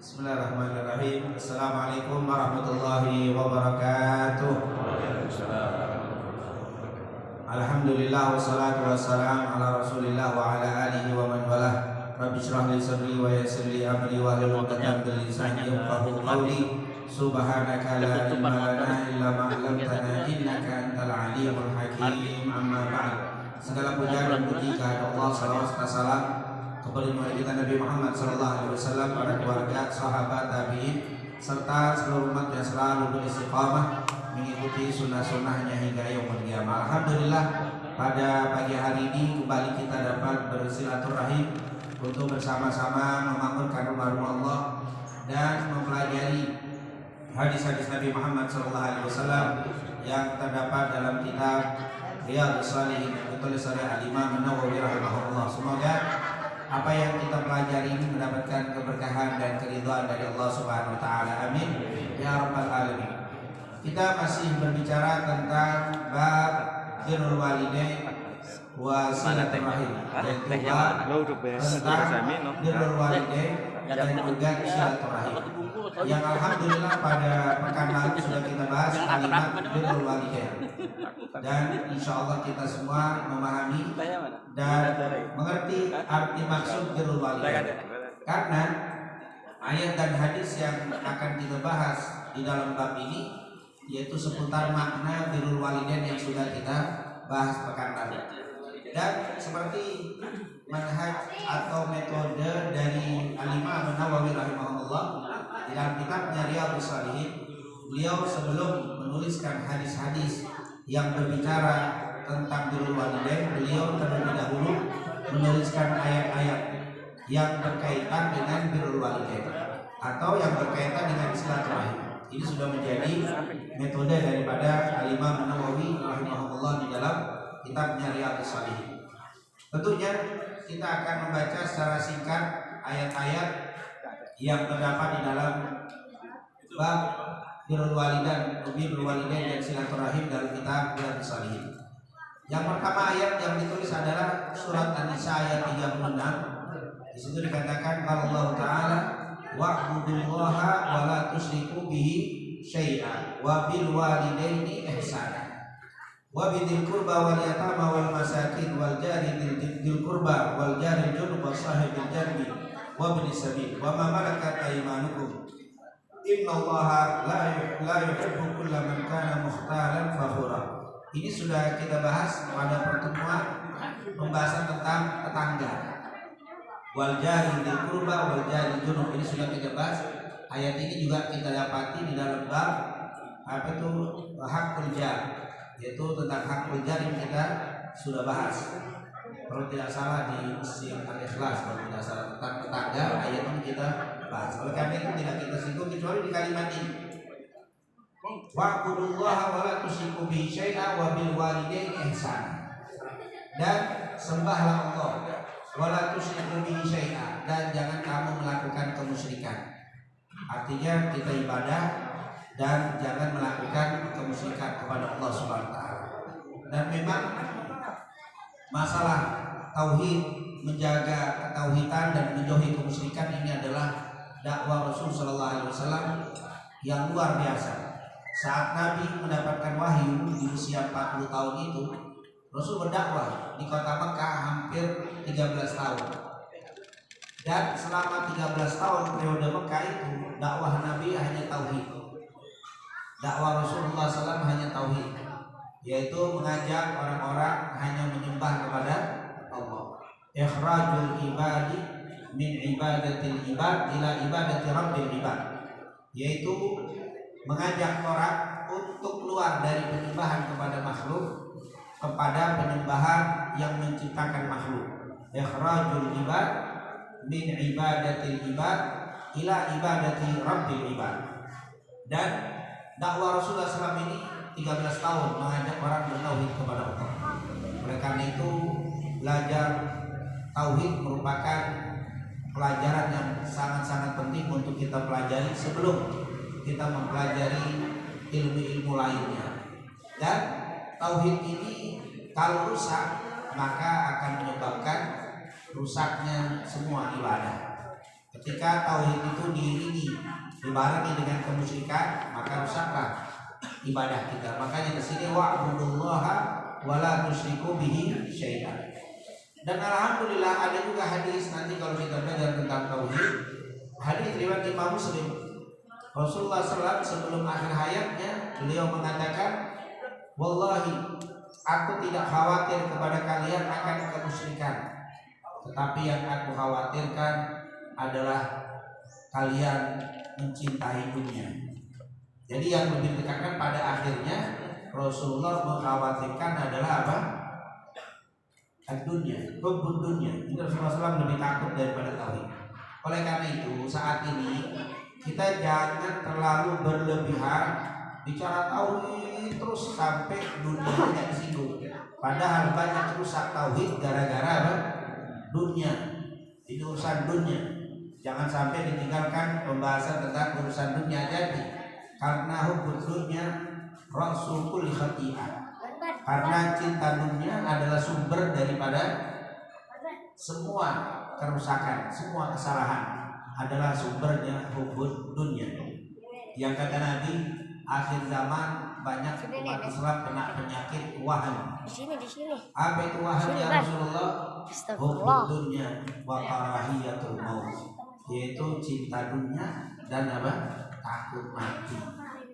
Bismillahirrahmanirrahim. Assalamualaikum warahmatullahi wabarakatuh. Alhamdulillah wassalatu wassalam ala Rasulillah wa ala alihi wa man walah. Rabbi shrah li sadri wa yassir li amri wa hlul 'uqdatam min lisani yafqahu qawli. Subhanaka la ilma lana illa ma 'allamtana innaka antal alimul hakim. Amma ba'd. Segala puja dan puji kehadirat Allah, salawat serta salam kepada kita Nabi Muhammad SAW, para keluarga, sahabat, tabi'in, serta seluruh umat yang selalu beristiqamah mengikuti sunnah-sunnahnya hingga yaumul qiyamah. Alhamdulillah, pada pagi hari ini kembali kita dapat bersilaturahim untuk bersama-sama memakmurkan rumah-rumah Allah dan mempelajari hadis-hadis Nabi Muhammad SAW yang terdapat dalam kitab Riyadhus Shalihin yang ditulis oleh Al-Imam An-Nawawi rahimahullah. Semoga apa yang kita pelajari ini mendapatkan keberkahan dan keridhaan dari Allah Subhanahu wa taala. Amin ya rabbal alamin. Kita masih berbicara tentang bab birrul walidain wa silaturahim. Yaitu bab tentang birrul walidain dan juga silaturahim. Yang alhamdulillah pada pekan lalu sudah kita bahas kalimat birrul walidain. Dan insya Allah kita semua memahami dan mengerti arti maksud birrul walidain. Karena ayat dan hadis yang akan kita bahas di dalam bab ini yaitu seputar makna birrul walidain yang sudah kita bahas pekan lalu. Dan seperti manhaj atau metode dari Al-Imam An-Nawawi rahimahullah di dalam kitabnya Riyadhus Shalihin, beliau sebelum menuliskan hadis-hadis yang berbicara tentang birrul walidain, beliau terlebih dahulu menuliskan ayat-ayat yang berkaitan dengan birrul walidain atau yang berkaitan dengan silaturahim. Ini sudah menjadi metode daripada Al-Imam An-Nawawi rahimahullah di dalam kitabnya Riyadhus Shalihin. Tentunya kita akan membaca secara singkat ayat-ayat yang terdapat di dalam bab birrul walidain dan silaturahim dalam kitab Riyadhus Shalihin. Yang pertama ayat yang ditulis adalah surat An-Nisa ayat 36. Di situ dikatakan Allah Ta'ala wa'budullaha wa la tusyriku bihi syai'an wa bil walidaini ihsana wa bidzil qurba wal yatama wal masakin wal jari dzil qurba wal jari junub was sahibil janbi wa ibnis sabil wa ma malakat aymanukum innallaha la yuhibbu kulla man kana mukhtalan fakhura. Ini sudah kita bahas pada pertemuan pembahasan tentang tetangga. Wal jari dzil qurba wal jari junub, ini sudah kita bahas. Ayat ini juga kita dapati di dalam bab apa itu hakul jar, yaitu tentang hakul jar yang kita sudah bahas. Kalau tidak salah di Musim Al-Ikhlas, kalau tidak salah tentang tetangga, ayat ini kita bahas. Oleh karena itu tidak kita singgung kecuali di kalimat ini. Wa'budullaha wa la tusyriku bihi syai'an wa bil walidaini ihsana. Dan sembahlah Allah wa la tusyriku bihi syai'an, dan jangan kamu melakukan kemusyrikan. Artinya kita ibadah dan jangan melakukan kemusyrikan kepada Allah Subhanahu wa taala. Dan memang masalah tauhid, menjaga ketauhidan dan menjauhi kemusyrikan ini adalah dakwah Rasul sallallahu alaihi wasallam yang luar biasa. Saat Nabi mendapatkan wahyu di usia 40 tahun itu, Rasul berdakwah di kota Mekah hampir 13 tahun. Dan selama 13 tahun periode Mekah itu, dakwah Nabi hanya tauhid. Dakwah Rasulullah SAW hanya tauhid, yaitu mengajak orang-orang hanya menyembah kepada Allah. Ikhrajul ibadi min ibadatil ibad ila ibadati rabbil ibad, yaitu mengajak orang untuk keluar dari penyembahan kepada makhluk kepada penyembahan yang menciptakan makhluk. Ikhrajul ibad min ibadatil ibad ila ibadati rabbil ibad. Dan dakwah Rasulullah SAW ini 13 tahun mengajak orang bertauhid kepada Allah. Oleh karena itu belajar tauhid merupakan pelajaran yang sangat-sangat penting untuk kita pelajari sebelum kita mempelajari ilmu-ilmu lainnya. Dan tauhid ini kalau rusak maka akan menyebabkan rusaknya semua ibadah. Ketika tauhid itu diiringi, dibarengi dengan kemusyrikan, maka rusaklah ibadah kita. Makanya di sini wa'budullaha wa la tusyriku bihi syai'an. Dan alhamdulillah ada juga hadis, nanti kalau kita belajar tentang tauhid, hadis riwayat Imam Muslim. Rasulullah SAW sebelum akhir hayatnya beliau mengatakan, wallahi aku tidak khawatir kepada kalian akan kemusyrikan, tetapi yang aku khawatirkan adalah kalian mencintai dunia. Jadi yang lebih ditekankan pada akhirnya Rasulullah mengkhawatirkan adalah apa? Dunia, hubbud dunia. Itu Rasulullah SAW lebih takut daripada tauhid. Oleh karena itu saat ini kita jangan terlalu berlebihan bicara tauhid terus sampai dunia tidak disinggung. Padahal banyak rusak tauhid gara-gara apa? Dunia. Ini urusan dunia. Jangan sampai ditinggalkan pembahasan tentang urusan dunia. Jadi karena hubbud dunia rasul kulli khati'ah. Karena cinta dunia adalah sumber daripada semua kerusakan, semua kesalahan adalah sumbernya hubbud dunia. Yang kata Nabi, akhir zaman banyak umat Islam kena penyakit wahan. Di sini. Apa itu wahan ya Rasulullah? Hubbud dunia wa karahiyatul maut, yaitu cinta dunia dan apa? Takut mati.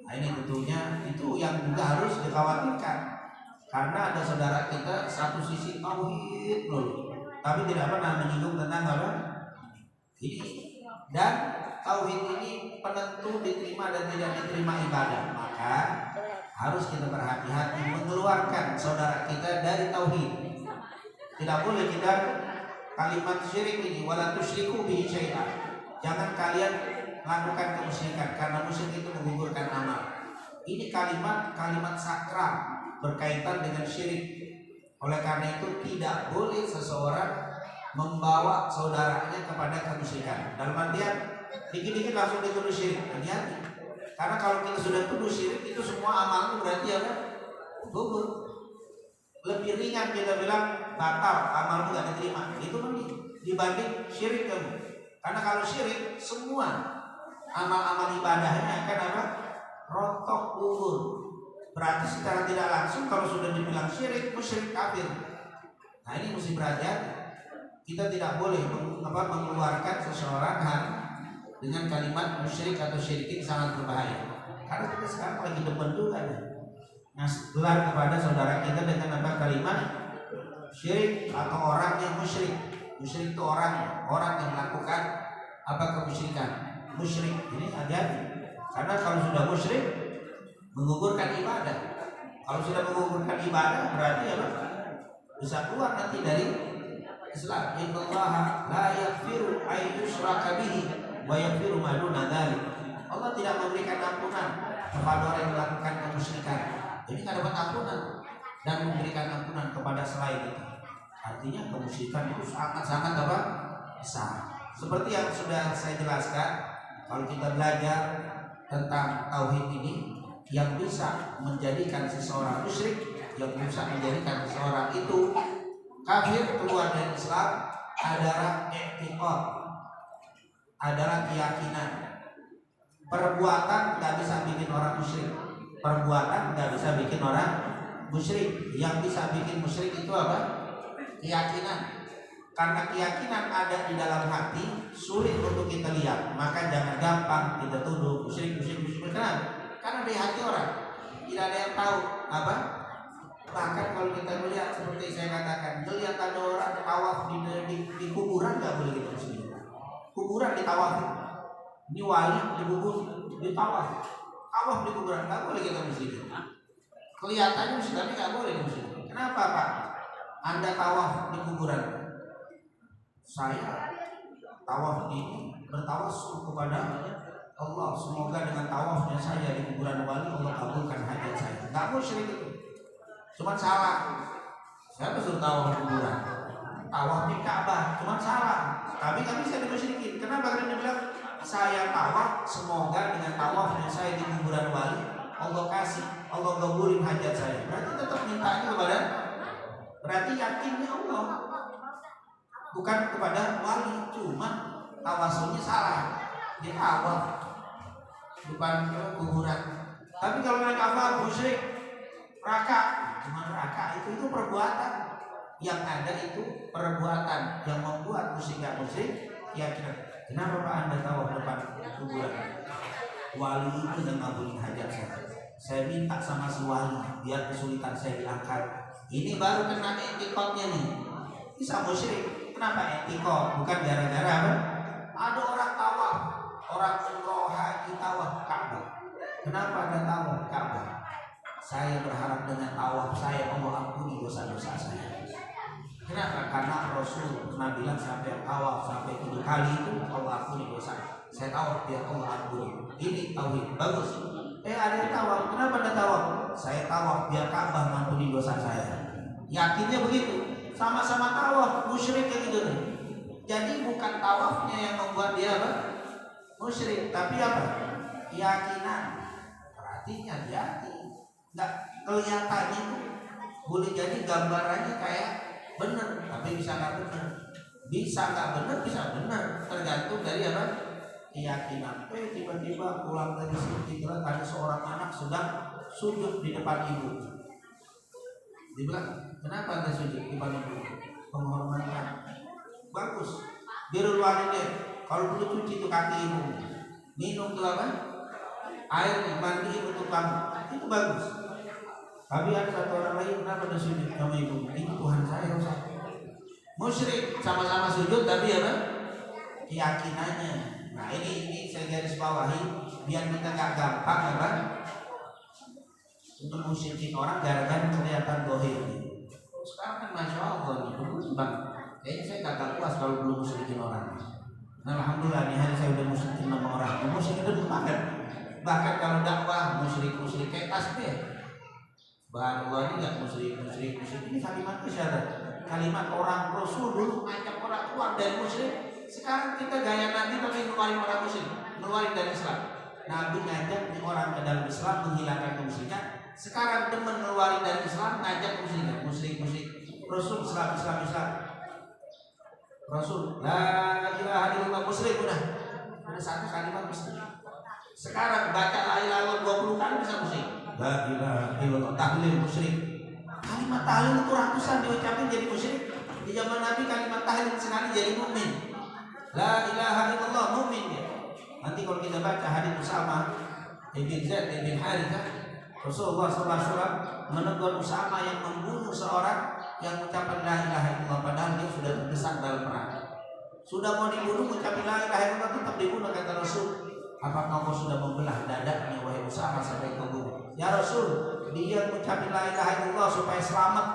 Nah, ini tentunya itu yang juga harus dikhawatirkan. Karena ada saudara kita satu sisi tauhid dulu, tapi tidak pernah menyinggung tentang apa? Ini. Dan tauhid ini penentu diterima dan tidak diterima ibadah. Maka harus kita berhati-hati mengeluarkan saudara kita dari tauhid. Tidak boleh kita kalimat syirik ini wala tusyriku bihi syai'an. Jangan kalian lakukan kemusyrikan karena musyrik itu menggugurkan amal. Ini kalimat sakral berkaitan dengan syirik. Oleh karena itu tidak boleh seseorang membawa saudaranya kepada kemusyrikan. Dalam artian dikit-dikit langsung dituduh syirik. Hati-hati. Karena kalau kita sudah tuduh syirik itu semua amalnya berarti apa? Gugur. Lebih ringan kita bilang batal, amalmu tidak diterima. Itu mending dibanding syirik kamu. Karena kalau syirik semua amal-amal ibadahnya akan apa? Rontok, gugur. Berarti secara tidak langsung kalau sudah dibilang syirik, musyrik, kafir. Nah ini mesti berhati-hati. Kita tidak boleh mengeluarkan seseorang dengan kalimat musyrik atau syirik, ini sangat berbahaya. Karena kita sekarang lagi depan juga gelar kepada saudara kita dengan apa? Kalimat syirik atau orang yang musyrik. Musyrik itu orang yang melakukan apa? Kemusyrikan. Musyrik ini hati-hati. Karena kalau sudah musyrik menggugurkan ibadah. Kalau sudah menggugurkan ibadah berarti apa? Bisa keluar nanti dari Islam. Innallaha la yaghfiru ay yushraka bihi wa yaghfiru ma duna dzalik. Allah tidak memberikan ampunan kepada orang yang melakukan kemusyrikan. Jadi tidak dapat ampunan dan memberikan ampunan kepada selain itu. Artinya kemusyrikan itu sangat-sangat apa? Besar. Seperti yang sudah saya jelaskan, kalau kita belajar tentang tauhid ini, yang bisa menjadikan seseorang musyrik, yang bisa menjadikan seseorang itu kafir, keluar dari Islam adalah i'tiqad, adalah keyakinan. Perbuatan nggak bisa bikin orang musyrik. Perbuatan nggak bisa bikin orang musyrik. Yang bisa bikin musyrik itu apa? Keyakinan. Karena keyakinan ada di dalam hati, sulit untuk kita lihat. Maka jangan gampang kita tuduh musyrik. Kenapa? Karena di hati orang tidak ada yang tahu apa. Bahkan kalau kita melihat seperti saya katakan, melihat ada orang tawaf di kuburan nggak boleh kita musyrik. Kuburan ditawaf. Ini wali dikubur, ditawaf. Tawaf di kuburan nggak boleh kita musyrik. Kelihatannya musyrik tapi nggak boleh musyrik. Kenapa Pak? Anda tawaf di kuburan. Saya tawaf ini bertawassul kepada Allah, semoga dengan tawafnya saya di kuburan wali Allah kabulkan hajat saya. Nggak musyrik itu, cuma salah. Saya disuruh tawaf di kuburan, tawaf di Ka'bah, cuma salah. Tapi nggak bisa dimusyrikin. Kenapa? Karena dia bilang saya tawaf, semoga dengan tawafnya saya di kuburan wali Allah kasih, Allah kabulin hajat saya. Berarti tetap mintanya kepada, berarti yakinnya Allah, bukan kepada wali. Cuma tawasulnya salah. Dia tawaf depan kuburan. Tapi kalau naik kapal musyrik, raka, cuma raka itu perbuatan. Yang ada itu perbuatan yang membuat musyrik gak musyrik. Ya kenapa Pak Anda tawaf depan kuburan? Wali itu yang ngabulin hajat saya. Saya minta sama si wali biar kesulitan saya diangkat. Ini baru kena etikotnya nih. Bisa musyrik. Kenapa etikot? Bukan gara-gara apa? Ada orang tawaf, orang umroh haji tawaf Ka'bah. Kenapa ada tawaf Ka'bah? Saya berharap dengan tawaf saya Allah ampuni dosa-dosa saya. Kenapa? Karena Rasul pernah bilang sampai tawaf sampai 7 kali itu Allah ampuni dosa. Saya tawaf biar Allah ampuni. Ini tauhid bagus. Ada yang tawaf. Kenapa ada tawaf? Saya tawaf biar Ka'bah mengampuni dosa saya. Yakinnya begitu. Sama-sama tawaf, musyrik kayak gitu nih. Jadi bukan tawafnya yang membuat dia apa? Musyrik, tapi apa? Keyakinan. Artinya hati. Nggak kelihatannya itu boleh jadi gambarannya kayak benar, tapi bisa nggak benar. Bisa nggak benar, bisa benar. Tergantung dari apa? Keyakinan. Tiba-tiba pulang dari situ ada seorang anak sedang sujud di depan ibu. Dibilang, kenapa Anda sujud di depan ibu? Penghormatan. Bagus. Birrul walidain. Kalau perlu cuci itu kaki ibu, minum tuh apa? Air mandi untuk kamu. Itu bagus. Tapi ada satu orang lain, kenapa dia sujud sama ibu? Ini Tuhan saya, Ustaz. Musyrik, sama-sama sujud tapi apa? Keyakinannya. Nah ini saya garis bawahi biar kita nggak gampang apa? Untuk musyrikin orang gara-gara kelihatan dohir. Sekarang kan masya Allah nih, bang. Kayaknya saya kagak puas kalau belum musyrikin orang. Nah, alhamdulillah nih hari saya udah musyrikin sama orang. Musyrik itu banget. Bahkan kalau dakwah musyrik kayak tasbih. Bahan Allah ini nggak musyrik. Ini kalimat isyarat. Kalimat orang Rasul dulu ngajak orang keluar dari musyrik. Sekarang kita gaya Nabi tapi ngeluarin orang musyrik, ngeluarin dari Islam. Nabi ngajak orang ke dalam Islam menghilangkan kemusyrikan. Sekarang teman ngeluarin dari Islam ngajak musyrik. Rasul Islam. Rasul la ilaha illallah musyrik udah. Ada satu kalimat musyrik. Sekarang baca la ilaha illallah 20 kali bisa musyrik. La ilaha illallah tahlil musyrik. Kalimat tahlil itu ratusan diucapin jadi musyrik. Di zaman Nabi kalimat tahlil sekali jadi mukmin. La ilaha illallah mukmin dia. Nanti kalau kita baca hadis Usama bin Zaid bin Harithah, Rasulullah SAW menegur Usama yang membunuh seorang yang mengucapkan la ilaha illallah padahal dia sudah terdesak dalam perang. Sudah mau dibunuh mengucapkan la ilaha illallah tetap dibunuh kata Rasul. Apakah kau sudah membelah dadanya wahai Usama sampai kau bunuh? Ya Rasul, dia mengucapkan la ilaha illallah supaya selamat.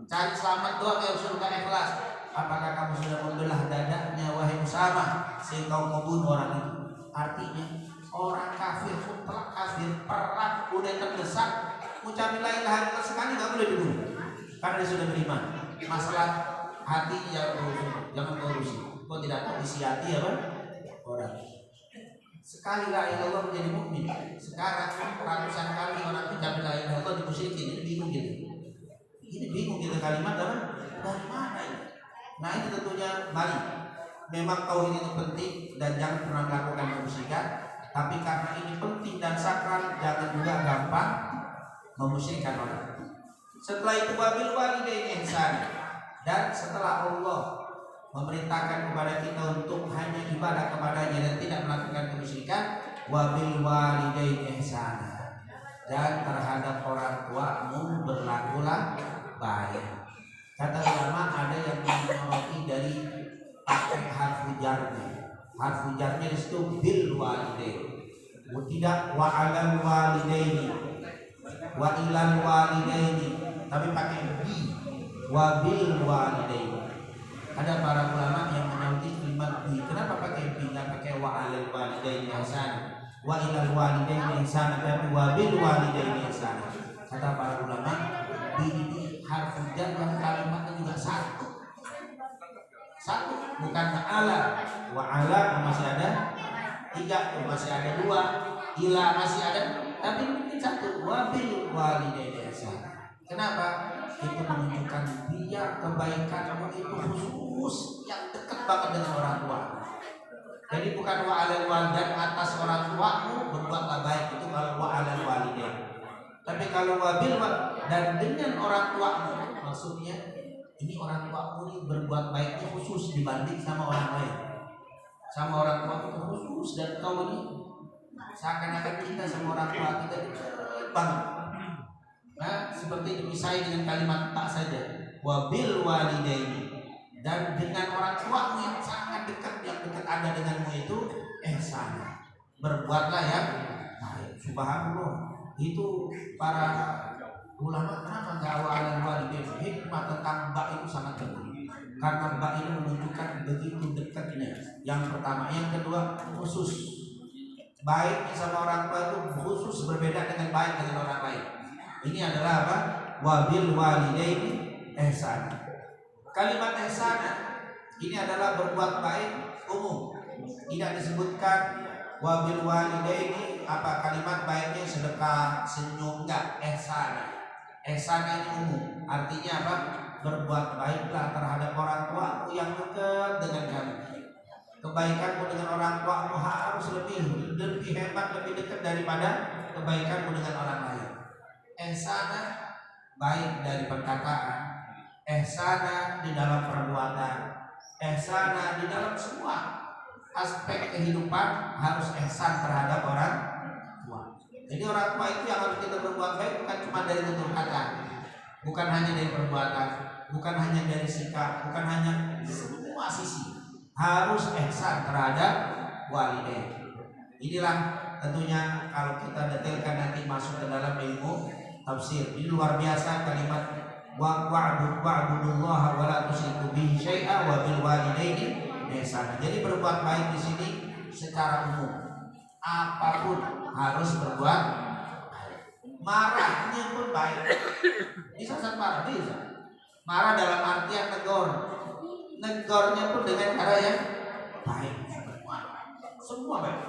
Cari selamat doang ya Rasul, bukan ikhlas. Apakah kamu sudah membelah dadanya wahai Usama sehingga kau bunuh orang itu? Artinya orang kafir mutlak kafir perang udah terdesak mengucapkan la ilaha illallah sekali nggak boleh dibunuh karena dia sudah beriman. Masalah hati jangan korusi. Kau tidak tahu isi hati apa orang. Sekali la ilaha illallah menjadi mukmin. Sekarang ratusan kali orang mengucapkan la ilaha illallah dimusyrikin. Ini bingung gitu. Ini bingung gitu kalimat apa? Dari mana ini? Nah itu tentunya mari. Memang tauhid itu penting dan jangan pernah melakukan kemusyrikan. Tapi karena ini penting dan sakral, jangan juga gampang memusyrikan orang. Setelah itu wabil walidain ihsan. Dan setelah Allah memerintahkan kepada kita untuk hanya ibadah kepadanya dan tidak melakukan kemusyrikan, wabil walidain ihsan. Dan terhadap orang tuamu berlakulah baik. Kata ulama ada yang menyoroti dari pakai harfu jarnya. Harfu jarnya itu bil walidain. Tidak wa alal walidaini wa ilal walidaini, tapi pakai bi wa bil walidaini. Ada para ulama yang menyoroti kalimat bi. Kenapa pakai bi enggak pakai wa alal walidaini ihsan? Wa ilal walidaini ihsan, tapi wa bil walidaini ihsan. Kata para ulama, bi ini harfu jar yang kalimatnya juga satu, bukan ala. Wa ala masih ada 3, masih ada 2, ila masih ada, tapi ini satu. Wabil walidaini ihsan. Kenapa? Itu menunjukkan biar kebaikan kamu itu khusus yang dekat banget dengan orang tua. Jadi bukan wa 'alal walidain atas orang tuamu berbuatlah baik, itu kalau wa 'alal walidain. Tapi kalau wabil dan dengan orang tuamu, maksudnya ini orang tuamu ini berbuat baiknya khusus dibanding sama orang lain. Sama orang tua itu khusus, dan kau ini seakan-akan kita sama orang tua kita dekat banget. Nah, seperti dipisahi dengan kalimat tak saja, wabil walidaini, dan dengan orang tuamu yang sangat dekat, yang dekat ada denganmu itu ihsan, berbuatlah yang baik. Subhanallah, itu para ulama kenapa nggak wa'alal walidain? Hikmah tentang mbak itu sangat penting, karena mbak ini menunjukkan begitu dekatnya. Yang pertama, yang kedua khusus. Baiknya sama orang tua itu khusus, berbeda dengan baik dengan orang lain. Ini adalah apa? Wabil walidaini ihsan. Kalimat ihsan ini adalah berbuat baik umum. Tidak disebutkan wabil walidaini apa kalimat baiknya sedekah, senyum, enggak. Ihsan. Ihsan ini umum. Artinya apa? Berbuat baiklah terhadap orang tuamu yang dekat dengan kamu. Kebaikanmu dengan orang tuamu harus lebih hebat, lebih dekat daripada kebaikanmu dengan orang lain. Ihsana baik dari perkataan, ihsana di dalam perbuatan, ihsana di dalam semua aspek kehidupan harus ihsan terhadap orang tua. Jadi orang tua itu yang harus kita berbuat baik bukan cuma dari tutur kata, bukan hanya dari perbuatan, bukan hanya dari sikap, bukan hanya semua sisi. Harus ihsan terhadap walidain. Inilah tentunya kalau kita detailkan nanti masuk ke dalam ilmu tafsir. Ini luar biasa kalimat wa'budullaha wa la tusyriku bihi syai'a wa bil walidaini ihsana. Jadi berbuat baik di sini secara umum. Apapun harus berbuat baik. Marahnya pun baik. Bisa marah, bisa. Marah dalam artian negor. Negornya pun dengan cara yang baik. Semua baik.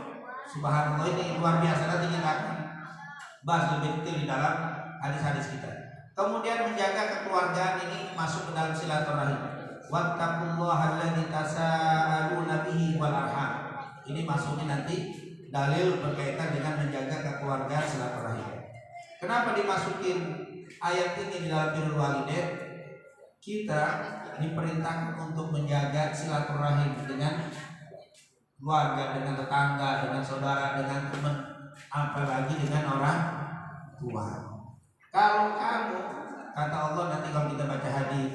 Subhanallah, ini luar biasa. Nanti kita akan bahas lebih detail di dalam hadis-hadis kita. Kemudian menjaga kekeluargaan ini masuk ke dalam silaturahim. Wattaqullaha alladzi tasaaluna bihi wal arham. Ini masuknya nanti dalil berkaitan dengan menjaga kekeluargaan silaturahim. Kenapa dimasukin ayat ini di dalam birrul walidain? Kita diperintahkan untuk menjaga silaturahim dengan keluarga, dengan tetangga, dengan saudara, dengan teman, apalagi dengan orang tua. Kalau kamu, kata Allah nanti kalau kita baca hadis,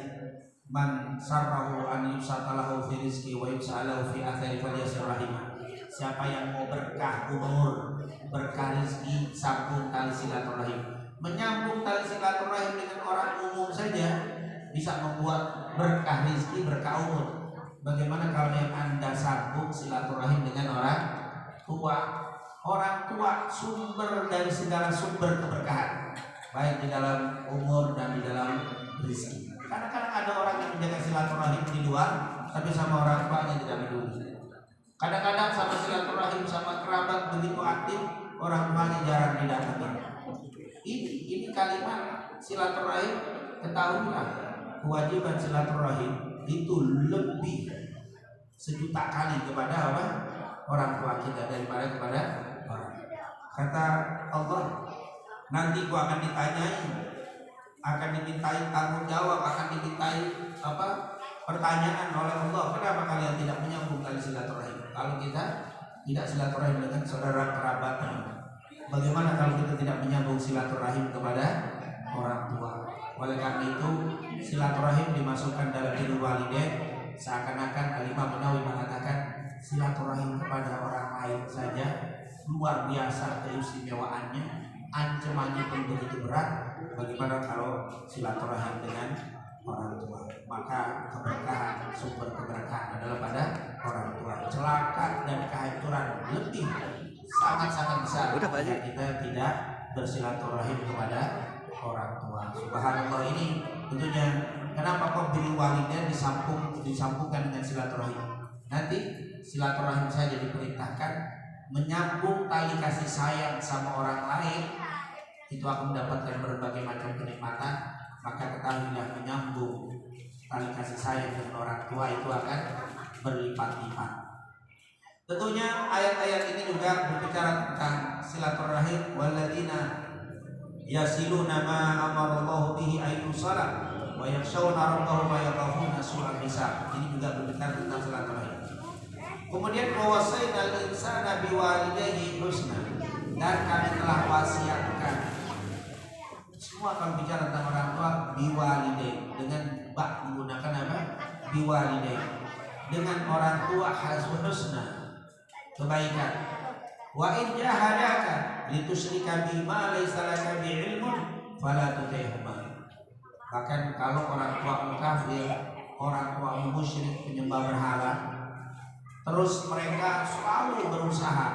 man sarrahu an yusatalahu fi rizqi wa yus'alahu fi athari falyasir rahimah. Siapa yang mau berkah umur, berkah rezeki, sambung tali silaturahim. Menyambung tali silaturahim dengan orang umum saja bisa membuat berkah rezeki, berkah umur. Bagaimana kalau yang Anda sambung silaturahim dengan orang tua? Orang tua sumber dari segala sumber keberkahan, baik di dalam umur dan di dalam rezeki. Kadang-kadang ada orang yang menjaga silaturahim di luar, tapi sama orang tuanya tidak peduli. Kadang-kadang sama silaturahim sama kerabat begitu aktif, orang tuanya jarang didatangi. Ini kalimat silaturahim, ketahuilah kewajiban silaturahim itu lebih sejuta kali kepada apa? Orang tua kita daripada kepada orang. Kata Allah, nanti gua akan ditanyai, akan dimintai tanggung jawab, akan dimintai pertanyaan oleh Allah. Kenapa kalian tidak menyambung tali silaturahim? Kalau kita tidak silaturahim dengan saudara kerabat, bagaimana kalau kita tidak menyambung silaturahim kepada orang tua? Oleh karena itu silaturahim dimasukkan dalam birrul walidain. Seakan-akan Al-Imam Nawawi mengatakan silaturahim kepada orang lain saja luar biasa keistimewaannya, ancamannya pun begitu berat. Bagaimana kalau silaturahim dengan orang tua? Maka keberkahan, sumber keberkahan adalah pada orang tua. Celaka dan kehancuran lebih sangat-sangat besar jika kita tidak bersilaturahim kepada orang tua. Subhanallah, ini tentunya kenapa kok birrul walidain disambungkan dengan silaturahim? Nanti silaturahim saja diperintahkan menyambung tali kasih sayang sama orang lain, itu akan mendapatkan berbagai macam kenikmatan. Maka ketahuilah menyambung tali kasih sayang dengan orang tua itu akan berlipat-lipat. Tentunya ayat-ayat ini juga berbicara tentang silaturahim, walladzina yasiluna ma amarallahu bihi ayyusala wa yakhshawna rabbahum wa yakhafuna su'al hisab. Ini juga berbicara tentang silaturahim. Kemudian wawasainal insana biwalidayhi husna, dan kami telah wasiatkan. Semua kalau bicara tentang orang tua biwalidayhi dengan bak menggunakan apa? Biwalidayhi. Dengan orang tua husna, kebaikan. Wa in jahadaka litusyrika bima laysa laka bi'ilmun fala tuti'huma. Bahkan kalau orang tua kafir, orang tua musyrik, penyembah berhala, terus mereka selalu berusaha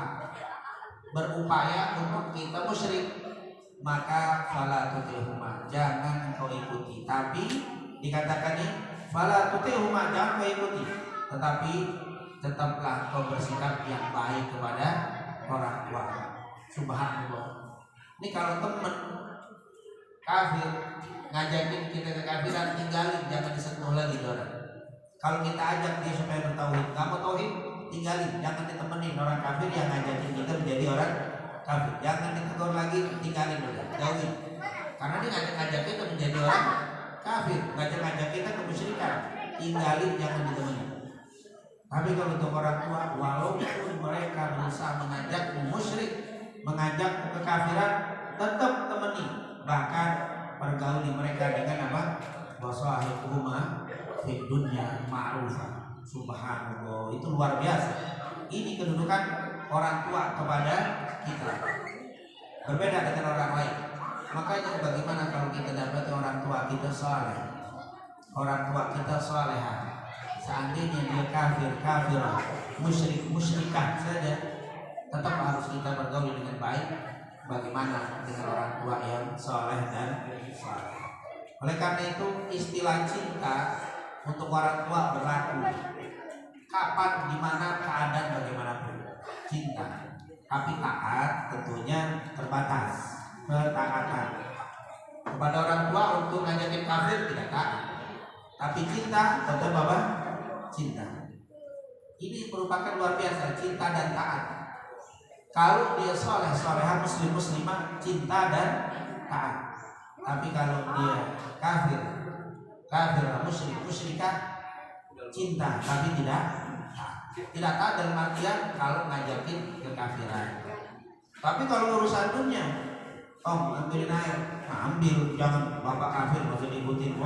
berupaya untuk kita musyrik, maka fala tuti'huma, jangan kau ikuti. Tapi dikatakan ini fala tuti'huma, jangan kau ikuti, tetapi tetaplah kau bersikap yang baik kepada orang tua. Subhanallah. Ini kalau teman kafir ngajakin kita ke kafiran, tinggalin, jangan disentuh lagi orang. Kalau kita ajak dia supaya bertauhid, kamu tauhid, tinggalin, jangan ditemenin orang kafir yang ngajakin kita menjadi orang kafir. Jangan ditegur lagi, tinggalin udah, jauhin. Karena dia ngajak kita menjadi orang kafir, ngajak kita ke kemusyrikan, tinggalin, jangan ditemenin. Tapi kalau untuk orang tua, walaupun mereka berusaha mengajak musyrik, mengajak kekafiran, tetap temani. Bahkan pergauli mereka dengan apa? Wasahibuhuma fid dunya ma'rufah. Subhanallah, itu luar biasa. Ini kedudukan orang tua kepada kita. Berbeda dengan orang lain. Makanya bagaimana kalau kita dapat orang tua kita saleh, orang tua kita salehah, seandainya dia kafirah, musyrikah saja, tetap harus kita bergaul dengan baik. Bagaimana dengan orang tua yang saleh dan saleh? Oleh karena itu istilah cinta untuk orang tua berlaku kapan, dimana, keadaan bagaimanapun. Cinta, tapi taat tentunya terbatas. Ketaatan kepada orang tua untuk ngajakin kafir tidak taat, tapi cinta tetap apa? Cinta. Ini merupakan luar biasa, cinta dan taat. Kalau dia soleh, solehah, muslim, muslimah, cinta dan taat. Tapi kalau dia kafir, musyrik, musyrikah, cinta tapi tidak taat dalam artian kalau ngajakin kekafiran. Tapi kalau urusan dunia, ambilin air, ambil, jangan bapak kafir masih diikutin.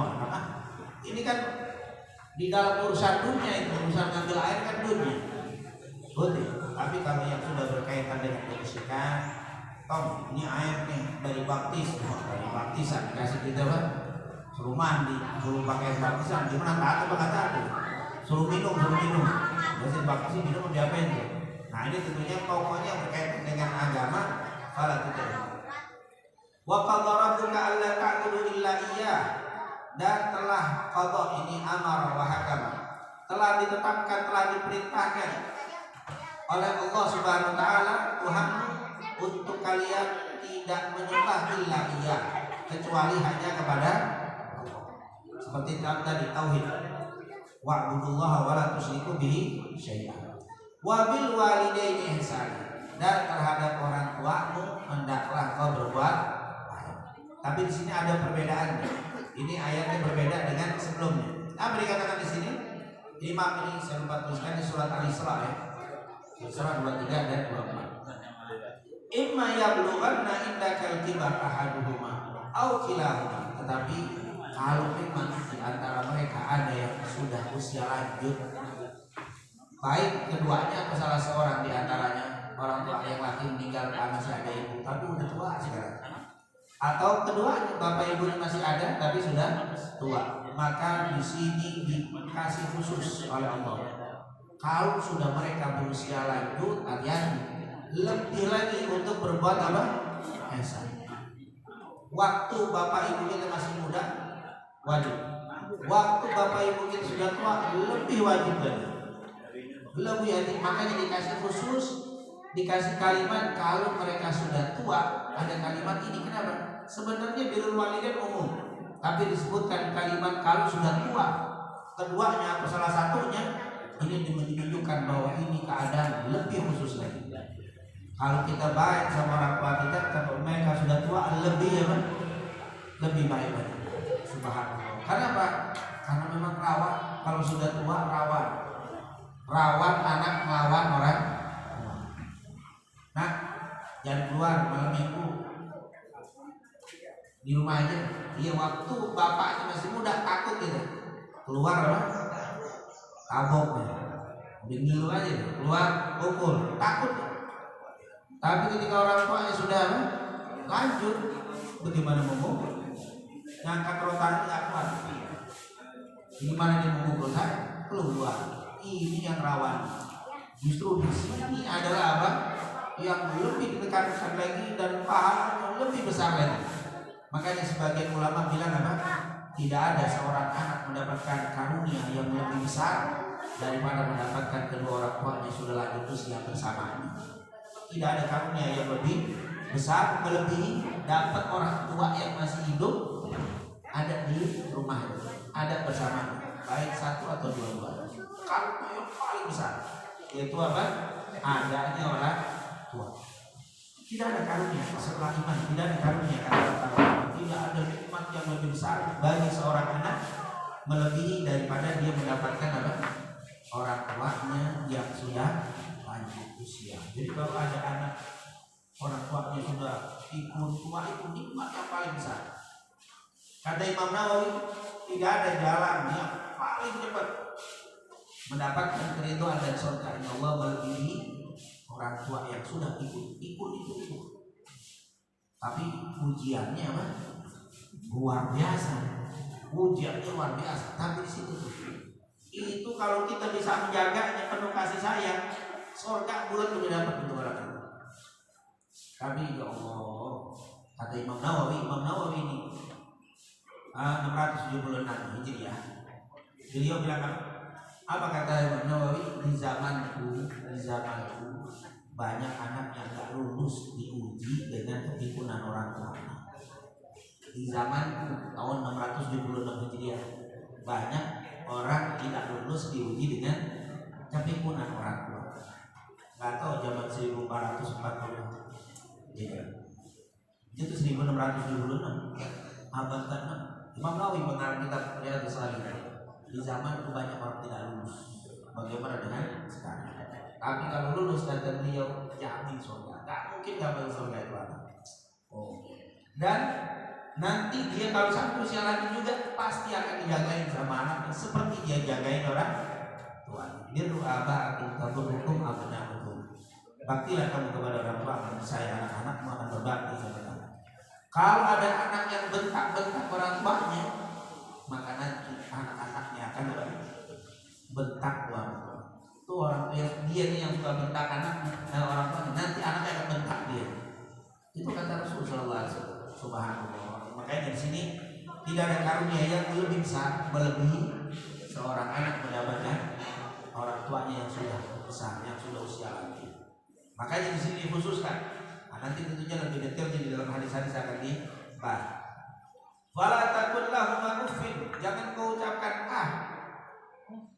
Ini kan di dalam urusan dunia, itu urusan ngambil air kan dunia, betul. Tapi kalau yang sudah berkaitan dengan kemusyrikan, ini air nih dari baptisan dikasih kita apa? Suruh mandi, suruh pakai baptisan, gimana taat apa nggak taat? Suruh minum, biasanya baptisan minum diapain tuh? Nah ini tentunya pokoknya berkaitan dengan agama, salah itu. Wa qadha rabbuka alla ta'budu illa iyyah, dan telah qadha ini amar wa hakama, telah ditetapkan, telah diperintahkan oleh Allah Subhanahu wa taala Tuhan untuk kalian tidak menyembah illa iyyah, kecuali hanya kepada Allah. Seperti tadi tauhid. Wa'budullaha wa la tusyriku bihi syai'an. Wa bil walidaini ihsana, dan terhadap orang tuamu hendaklah kau berbuat baik. Tapi di sini ada perbedaan. Ini ayatnya berbeda dengan sebelumnya. Apa dikatakan di sini? Imam ini saya lupa tuliskan di surat Al-Isra ya. Surat 23 dan 24. Imma yablughanna indakal kibar ahaduhuma aw kilahuma. Tetapi kalau memang di antara mereka ada yang sudah usia lanjut, baik keduanya atau salah seorang di antaranya, orang tua yang laki meninggal masih ada ibu tapi udah tua sekarang, atau keduanya bapak ibunya masih ada tapi sudah tua, maka di sini dikasih khusus oleh Allah. Kalau sudah mereka berusia lanjut, hati-hati, lebih lagi untuk berbuat apa? Ihsan. Waktu bapak ibu kita masih muda, wajib. Waktu bapak ibu kita sudah tua, lebih wajib lagi. Lebih hati, makanya dikasih khusus, dikasih kalimat kalau mereka sudah tua. Ada kalimat ini, kenapa? Sebenarnya birrul walidain umum, tapi disebutkan kalimat kalau sudah tua. Keduanya atau salah satunya Ini menunjukkan bahwa ini keadaan lebih khusus lagi. Kalau kita baik sama orang tua kita, kalau mereka sudah tua lebih lebih baik lagi. Subhanallah. Karena apa? Karena memang rawan. Kalau sudah tua rawan anak melawan orang tua. Nah, jangan keluar malam minggu di rumah aja. Dia waktu bapaknya masih muda takut gitu. Keluar apa? Tabok nih. Bingung aja keluar pukul takut. Tapi ketika orang tuanya sudah lanjut, bagaimana memukul? Ngangkat rotan nggak kuat. Gimana dia memukul saya? Keluar. Ini yang rawan. Justru di sini adalah apa? Yang lebih ditekankan lagi dan pahalanya lebih besar lagi. Makanya sebagian ulama bilang apa? Tidak ada seorang anak mendapatkan karunia yang lebih besar daripada mendapatkan kedua orang tuanya sudah lanjut usia bersamaan. Tidak ada karunia yang lebih besar melebihi dapat orang tua yang masih hidup ada di rumah, ada bersama, baik satu atau dua-dua. Karunia yang paling besar yaitu apa? Adanya orang tua. Tidak ada karunia setelah iman, tidak ada karunia tidak ada nikmat yang lebih besar bagi seorang anak melebihi daripada dia mendapatkan apa? Orang tuanya yang sudah lanjut usia. Jadi kalau ada anak orang tuanya sudah pikun tua, itu nikmat yang paling besar. Kata Imam Nawawi, tidak ada jalan yang paling cepat mendapatkan keridhaan dan surga Allah melebihi orang tua yang sudah ikut. Tapi ujiannya apa? Luar biasa. Ujiannya luar biasa. Tapi di situ itu kalau kita bisa menjaganya penuh kasih sayang, surga bulan sudah dapat untuk orang itu. Tapi ya Allah, kata Imam Nawawi ini 676 Hijriah. Beliau bilang apa kata Imam Nawawi? Di zamanku banyak anak yang gak lulus diuji dengan kepikunan orang tua. Di zaman tahun 676 Hijriah banyak orang tidak lulus diuji dengan kepikunan orang tua. Gak tahu zaman 1440 ya. Itu 1676 abad ke-6 Imam Nawawi mengarang kitab Riyadhus Shalihin. Di zaman itu banyak orang tidak lulus. Bagaimana dengan sekarang? Tapi kalau lulus dan beliau jamin surga. Gak mungkin gak masuk surga itu ada. Dan nanti dia kalau sampai usia lagi juga pasti akan dijagain sama anaknya seperti dia jagain orang tua. Dia doa abah hukum abna'ukum. Baktilah kamu kepada orang tua, saya anak-anakmu akan berbakti sama kamu. Kalau ada anak yang bentak-bentak orang tuanya, maka nanti anak-anaknya akan bentak orang tua. Itu orang tua dia nih yang suka bentak anaknya, orang tua nanti anaknya akan bentak dia. Itu kata Rasulullah Subhanallah. Makanya di sini tidak ada karunia yang lebih besar melebihi seorang anak mendapatkan orang tuanya yang sudah besar, yang sudah usia lanjut. Makanya di sini dikhususkan. Nanti tentunya lebih detail di dalam hadis-hadis akan dibahas. Wala takun lahum uffin, jangan kau ucapkan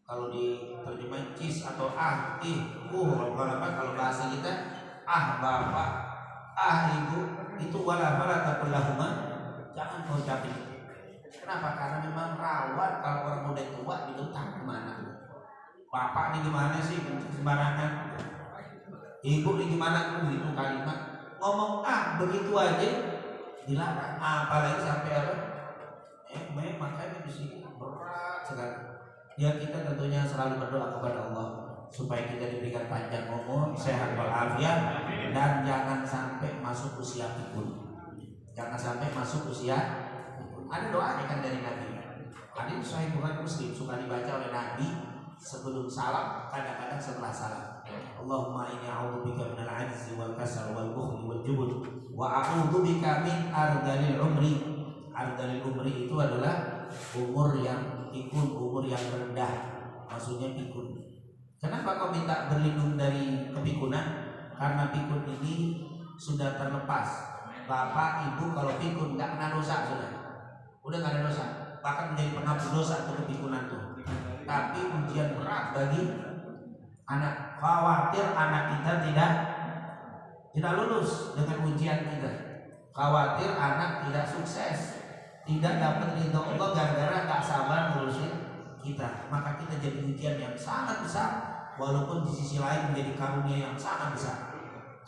Kalau diterjemahin cis atau kalau bahasa kita bapak, ibu, itu wala takun lahum, jangan kau ucapin. Kenapa? Karena memang rawan kalau orang muda tua dibentak kemana. Bapak ini gimana sih sembarangan, ibu ini gimana, itu kalimat ngomong begitu aja dilarang, apalagi sampai apa? Makanya di sini berat sekali. Ya kita tentunya selalu berdoa kepada Allah supaya kita diberikan panjang umur, sehat walafiat, dan jangan sampai masuk usia pikun. Jangan sampai masuk usia pikun. Ada doanya kan dari Nabi. Hadis Sahih Bukhari Muslim suka dibaca oleh Nabi sebelum salam, kadang-kadang setelah salam. Allahumma inni a'udzubika minal 'ajzi wal kasal wal bukhli wal jubn wa a'udzubika min ardalil umri. Ardalil umri itu adalah umur yang pikun, umur yang rendah. Maksudnya pikun. Kenapa kau minta berlindung dari kepikunan? Karena pikun ini sudah terlepas. Bapak, ibu kalau pikun enggak kena dosa sudah. Udah enggak ada dosa. Bahkan menjadi penghapus dosa untuk kepikunan tuh. Tapi ujian berat bagi Anak khawatir anak kita tidak lulus dengan ujian kita. Khawatir anak tidak sukses, tidak dapat ridho Allah gara-gara tak sabar ngurusin kita. Maka kita jadi ujian yang sangat besar, walaupun di sisi lain menjadi karunia yang sangat besar.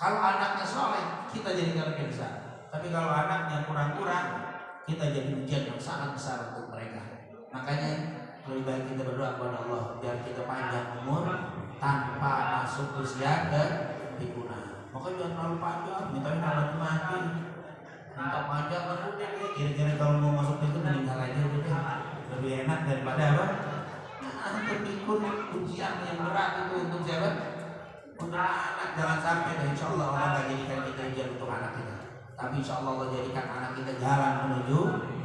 Kalau anaknya soleh, kita jadi karunia besar. Tapi kalau anaknya kurang-kurang, kita jadi ujian yang sangat besar untuk mereka. Makanya lebih baik kita berdoa kepada Allah biar kita panjang umur tanpa masuk usia ke pikuna. Maka jangan terlalu panjang, minta mati. Minta panjang kan udah, kira-kira kalau mau masuk itu meninggal aja udah. Lebih enak daripada apa? Terpikun ujian yang berat itu untuk siapa? Untuk anak. Jangan sampai, dan insya Allah Allah akan jadikan kita ujian untuk anak kita. Tapi insya Allah Allah jadikan anak kita jalan menuju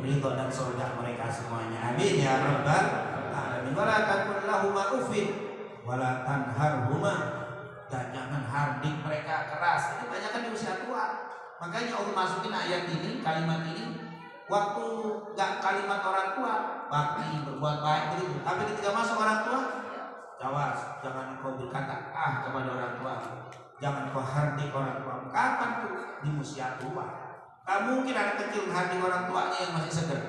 ridho dan surga mereka semuanya. Amin ya rabbal alamin. Wala takun lahuma uffin wala tanharhuma, dan jangan hardik mereka keras. Ini banyak kan di usia tua. Makanya Allah masukin ayat ini, kalimat ini waktu gak kalimat orang tua, bakti, berbuat baik begitu. Tapi ketika masuk orang tua, awas, jangan kau berkata kepada orang tua, jangan kau hardik orang tua. Kapan tuh? Di usia tua. Tak mungkin anak kecil hardik orang tuanya yang masih segar.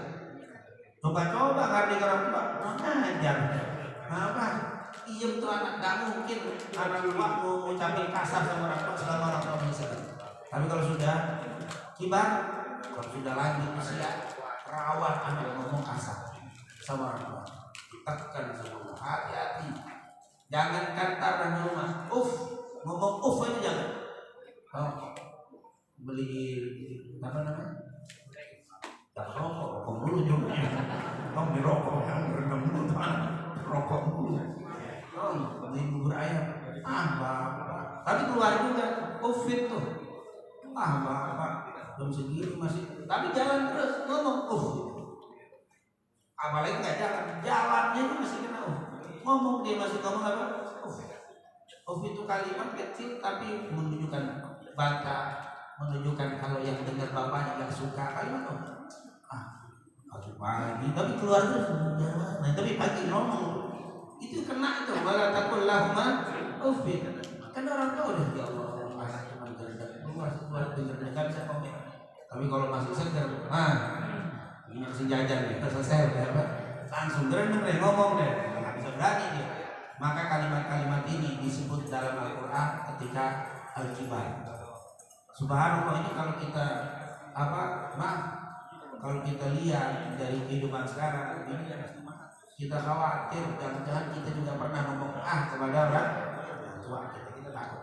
Coba-coba hardik orang tua, ngajar. Apa? Iya betul anak, gak mungkin anak tua mau ucapin kasar sama orang tua selama orang tua masih segar. Tapi kalau sudah kibar, kalau sudah lanjut usia, rawat anak ngomong kasar sama orang tua. Tekan sama Allah, hati-hati. Jangan kantar dan rumah, ngomong aja jangan. Beli apa namanya? Tak rokok dulu juga. Beli rokok yang berendam dulu tuan, rokok dulu. Beli bubur ayam, bapak. Tapi keluar juga, fit tuh. Bapak, jam segini masih. Tapi jalan terus ngomong, apalagi nggak jalannya itu masih kena ngomong, dia masih ngomong apa? Itu kalimat kecil tapi menunjukkan bata, menunjukkan kalau yang dengar bapaknya nggak suka kalimat pagi, tapi keluar terus jalan. Nah, tapi pagi ngomong itu kena itu. Wala takul lahuma uffin. Kan orang tahu deh, ya Allah, anak cuma keluar dengar saya ngomong. Tapi kalau masih segar, ini masih jajan ya, selesai ya Pak. Langsung dengerin ngomong deh, nggak bisa berani dia. Maka kalimat-kalimat ini disebut dalam Al-Quran ketika Al-Kibar. Subhanallah, ini kalau kita kalau kita lihat dari kehidupan sekarang ini, kita khawatir jangan-jangan kita juga pernah ngomong kepada orang tua kita takut.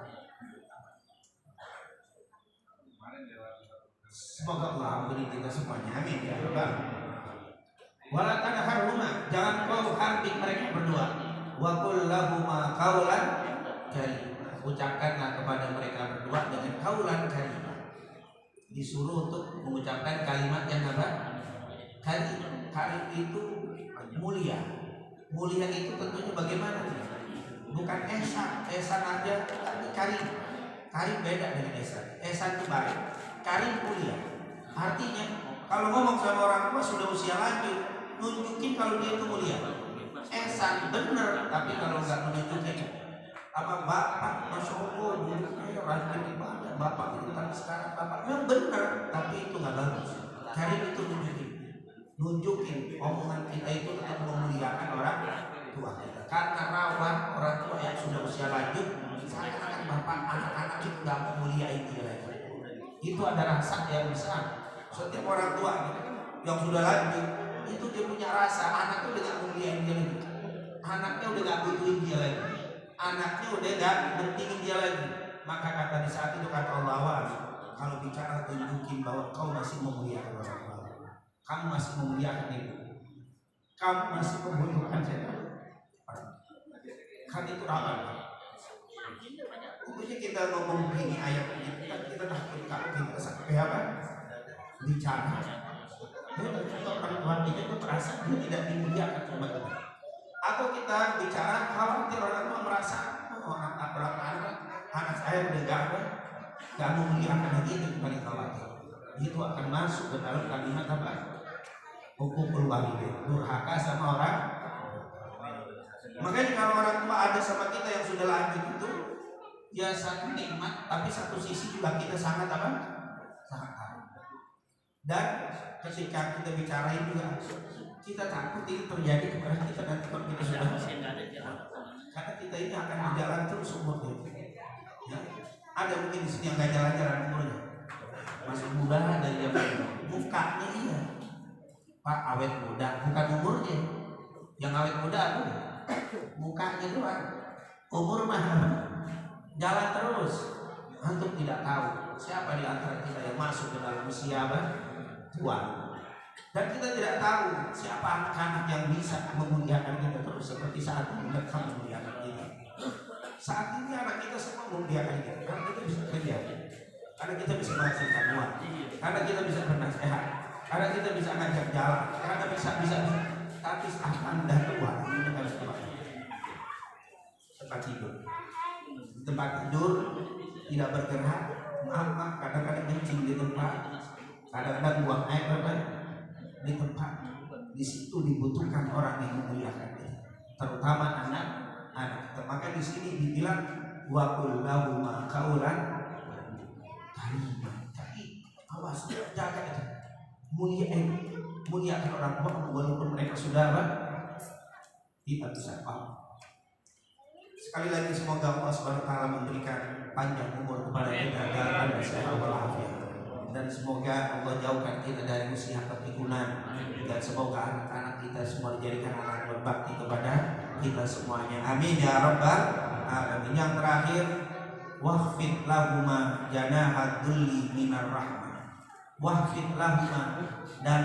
Semoga Allah beri kita semuanya, amin ya rabbal. Wala tanharhuma, jangan kau hardik mereka berdua. Wa qul lahuma qaulan karim, ucapkanlah kepada mereka berdua dengan qaulan karim. Disuruh untuk mengucapkan kalimat yang apa? Karim. Karim itu mulia. Mulia itu tentunya bagaimana? Bukan ehsan aja, tapi karim. Karim beda dengan ehsan. Ehsan itu baik, karim mulia. Artinya kalau ngomong sama orang tua sudah usia lanjut, nunjukin kalau dia itu mulia. Ehsan bener, tapi kalau nggak menunjukin bapak, masya Allah, rajin ibadah, bapak itu tapi sekarang bapak memang bener, tapi itu nggak bagus. Karim itu nunjukin omongan kita itu tetap memuliakan orang tua kita. Karena rawan orang tua yang sudah usia lanjut, seakan-akan bapak anak-anak itu nggak memuliakan dia lagi. Itu ada rasa yang besar. Setiap orang tua yang sudah lanjut itu dia punya rasa anaknya udah gak muliain dia lagi, anaknya udah gak butuhin dia lagi, anaknya udah gak pentingin dia lagi. Maka kata di saat itu kata Allah, kalau bicara tunjukin bahwa kau masih memuliakan orang tua, kamu masih memuliakan ibu, kamu masih membutuhkan saya. Kan itu rawan. Tentunya kita ngomong begini ayat ini, kita takut kita sampai apa? Bicara, orang tua kita itu merasa dia tidak dimuliakan sama kita. Atau kita bicara khawatir orang tua merasa anak saya udah gak memuliakan lagi, itu paling khawatir. Itu akan masuk ke dalam kalimat apa? Hukum walidain, durhaka sama orang. Makanya kalau orang tua ada sama kita yang sudah lanjut itu, ya satu nikmat, tapi satu sisi juga kita sangat apa? Sangat takut. Dan ketika kita bicarain juga, kita takut ini terjadi kepada kita nanti kalau kita sudah, karena kita ini akan berjalan terus umurnya. Ya. Ada mungkin di sini yang gak jalan-jalan umurnya, masih muda dari zaman mukanya iya. Pak awet muda, bukan umurnya. Yang awet muda apa? Mukanya doang. Umur mah jalan terus. Antum tidak tahu siapa di antara kita yang masuk ke dalam usia tua. Dan kita tidak tahu siapa anak-anak yang bisa memuliakan kita terus seperti saat ini mereka memuliakan kita. Saat ini anak kita semua memuliakan kita karena kita bisa kerja, karena kita bisa menghasilkan uang, karena kita bisa bernasihat, karena kita bisa ngajak jalan, karena bisa. Tapi saat anda tua, ini harus tua. Tempat tidur, tempat tidur tidak bergerak, maaf kadang-kadang kencing di tempat, kadang-kadang buang air di tempat. Di situ dibutuhkan orang yang memuliakan kita, terutama anak-anak. Maka di sini dibilang wa qul lahum qawlan kariman. Tapi awas, jaga itu. Muliakan orang tua walaupun mereka sudah tidak bisa paham. Sekali lagi semoga Allah Subhanahu wa taala memberikan panjang umur kepada kita dalam sehat walafiat. Dan semoga Allah jauhkan kita dari usia kepikunan, dan semoga anak-anak kita semua dijadikan anak berbakti kepada kita semuanya. Amin ya rabbal alamin. Yang terakhir, wahfid lahuma janaha dhulli minar rahmah. Wahfid lahuma, dan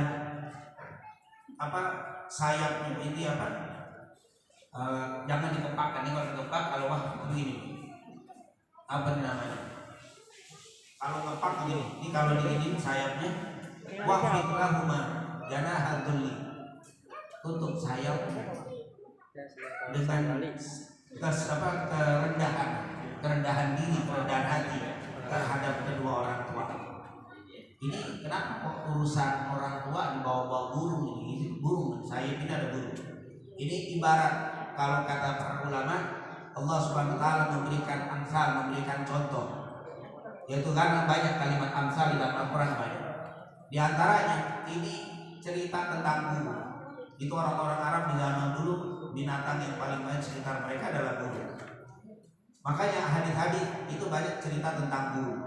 apa sayapnya ini apa? Jangan dikepakkan. Ini kalau dikepak, kalau wahfid begini. Apa namanya? Kalau ngepak begini, ini kalau digini sayapnya wahfid lahuma janaha dhulli, tutup sayap dengan kerendahan diri, kerendahan hati terhadap kedua orang tua. Ini kenapa urusan orang tua dibawa-bawa burung ini? Burung, sayap ini ada burung. Ini ibarat, kalau kata para ulama, Allah Subhanahu wa taala memberikan amsal, memberikan contoh. Yaitu karena banyak kalimat amsal di dalam Al-Quran banyak. Di antaranya ini cerita tentang burung. Itu orang-orang Arab di zaman dulu, binatang yang paling banyak sekitar mereka adalah burung. Makanya hadis-hadis itu banyak cerita tentang burung.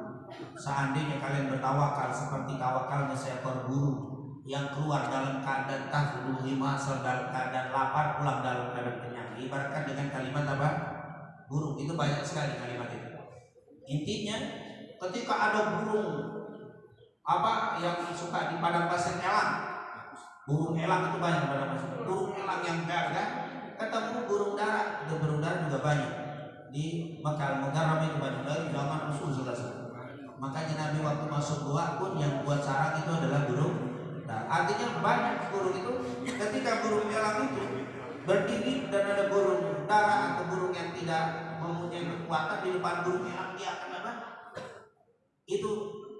Seandainya kalian bertawakal seperti tawakalnya seekor burung yang keluar dalam keadaan tahdu himasal, dalam keadaan lapar, pulang dalam keadaan kenyang. Ibaratkan dengan kalimat apa? Burung. Itu banyak sekali kalimat itu. Intinya, ketika ada burung apa yang suka di padang pasir elang, burung elang itu banyak pada pasir. Burung elang yang gagah, ketemu burung dara. Itu burung dara juga banyak di Makkah Mukarramah, itu banyak dari zaman Rasulullah SAW. Makanya Nabi waktu masuk gua pun yang buat sarang itu adalah burung dara. Artinya banyak burung itu. Ketika burung elang itu berdiri dan ada burung dara atau burung yang tidak mempunyai kekuatan di depan burung elang, dia akan apa? Itu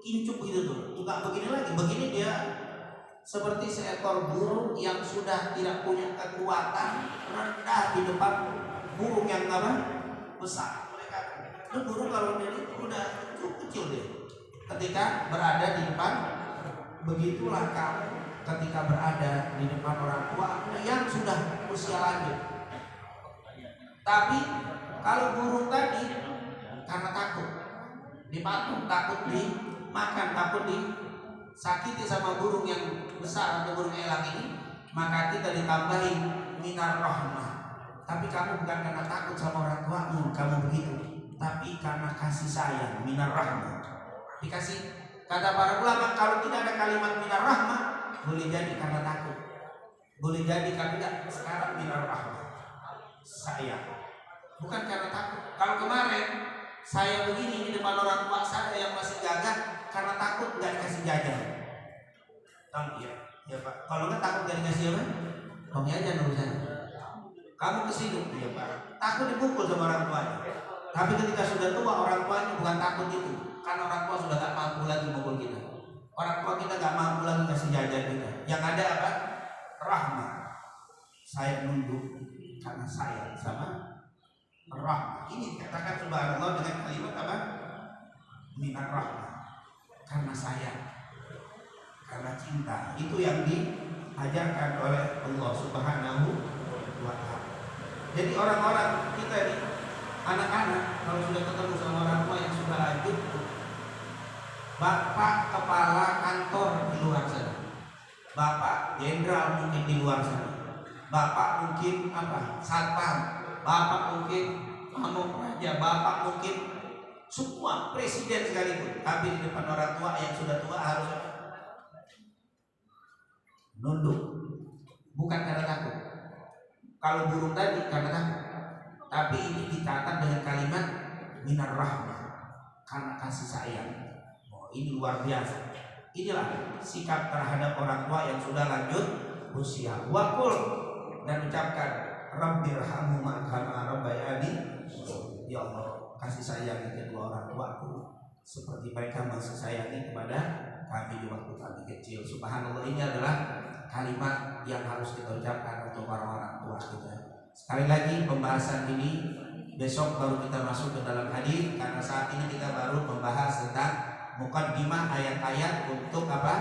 kincuk gitu tuh, enggak begini lagi, begini dia seperti seekor burung yang sudah tidak punya kekuatan, rendah di depan burung yang apa? Besar. Mereka itu burung kalau ini udah kecil deh ketika berada di depan. Begitulah kamu ketika berada di depan orang tua yang sudah usia lanjut. Tapi kalau burung tadi karena takut dipatung, takut dimakan, takut disakiti sama burung yang besar atau burung elang ini, maka kita ditambahin minar rahmah. Tapi kamu bukan karena takut sama orang tuamu kamu begitu, tapi karena kasih sayang, minar rahmah. Dikasih, kata para ulama, kalau tidak ada kalimat minar rahmah, boleh jadi karena takut, boleh jadi karena sekarang minar rahmah, sayang, bukan karena takut. Kalau kemarin saya begini di depan orang tua saya yang masih gagah karena takut nggak dikasih jajan. Ya Pak. Kalau nggak takut nggak dikasih apa? Bang jajan urusan. Kamu kesini, ya Pak. Takut dipukul sama orang tuanya. Tapi ketika sudah tua orang tuanya bukan takut itu, karena orang tua sudah nggak mampu lagi mukul kita. Orang tua kita nggak mampu lagi kasih jajan kita. Yang ada apa? Rahmat. Saya nunduk, karena sayang sama rahmah. Ini dikatakan subhanallah dengan kalimat apa? Minar rahmah, karena sayang, karena cinta. Itu yang diajarkan oleh Allah Subhanahu wa ta'ala. Jadi orang-orang kita ini, anak-anak kalau sudah ketemu sama orang tua yang sudah lanjut, bapak kepala kantor di luar sana, bapak jenderal mungkin di luar sana, bapak mungkin apa, satpam, bapak mungkin pamong raja, bapak mungkin semua presiden sekalipun, tapi di depan orang tua yang sudah tua harus nunduk, bukan karena takut. Kalau burung tadi karena takut, tapi ini dicatat dengan kalimat minar rahmah, karena kasih sayang. Oh, ini luar biasa. Inilah sikap terhadap orang tua yang sudah lanjut usia. Wakul, dan ucapkan Rabbirhamhuma kama rabbayani. Ya Allah, kasih sayang kedua orang tuaku seperti mereka masih sayangi kepada kami di waktu kami kecil. Subhanallah, ini adalah kalimat yang harus kita ucapkan untuk orang-orang tua kita. Sekali lagi, pembahasan ini besok baru kita masuk ke dalam hadis, karena saat ini kita baru membahas tentang muqaddimah ayat-ayat untuk apa?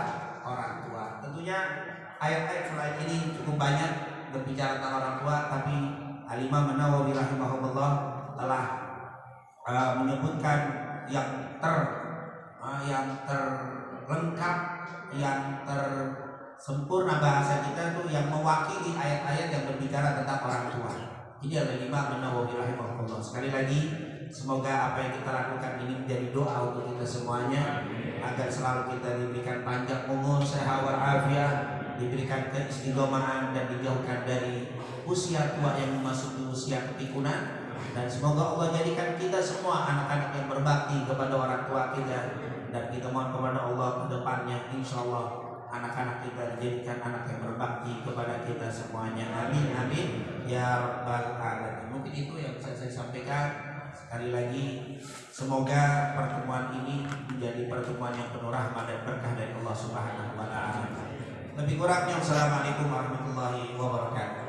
Orang tua. Tentunya ayat-ayat selain ini cukup banyak berbicara tentang orang tua, tapi Al-Imam An-Nawawi rahimahullah telah menyebutkan yang terlengkap, yang tersempurna bahasa kita itu yang mewakili ayat-ayat yang berbicara tentang orang tua. Ini adalah Imam An-Nawawi rahimahullah. Sekali lagi, semoga apa yang kita lakukan ini menjadi doa untuk kita semuanya, agar selalu kita diberikan panjang umur, sehat walafiat, diberikan keistiqomahan dan dijauhkan dari usia tua yang memasuki usia kepikunan. Dan semoga Allah jadikan kita semua anak-anak yang berbakti kepada orang tua kita, dan kita mohon kepada Allah ke depannya insyaallah anak-anak kita dijadikan anak yang berbakti kepada kita semuanya. Amin amin ya rabbal alamin. Mungkin itu yang bisa saya sampaikan. Sekali lagi, semoga pertemuan ini menjadi pertemuan yang penuh rahmat dan berkah dari Allah Subhanahu wa ta'ala. Lebih kurangnya, wassalamualaikum warahmatullahi wabarakatuh.